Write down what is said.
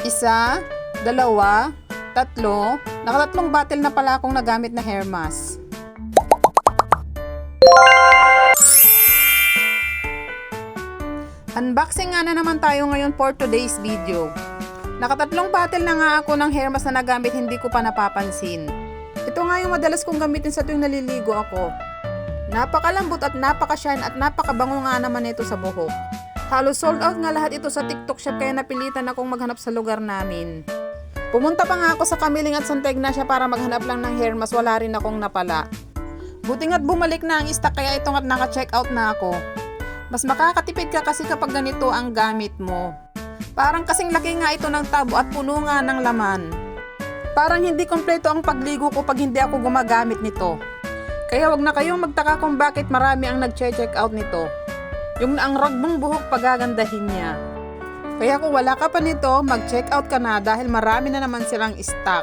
Isa, dalawa, tatlo. Nakatatlong bottle na pala akong nagamit na hair mask. Unboxing nga na naman tayo ngayon for today's video. Nakatatlong bottle na nga ako ng hair mask na nagamit, hindi ko pa napapansin. Ito nga yung madalas kong gamitin sa tuwing naliligo ako. Napakalambot at napaka-shine at napakabango nga naman ito sa buhok. Halos sold out nga lahat ito sa TikTok shop kaya napilitan akong maghanap sa lugar namin. Pumunta pa nga ako sa Kamiling at Santa Ignacia para maghanap lang ng hair mask, wala rin akong napala. Buti nga't bumalik na ang stock kaya ito nga't naka-check out na ako. Mas makakatipid ka kasi kapag ganito ang gamit mo. Parang kasing laki nga ito ng tabo at puno nga ng laman. Parang hindi kompleto ang pagligo ko pag hindi ako gumagamit nito. Kaya wag na kayong magtaka kung bakit marami ang nag-check out nito. Yung ang ragbong buhok pagagandahin niya. Kaya kung wala ka pa nito, mag-check out ka na dahil marami na naman silang stock.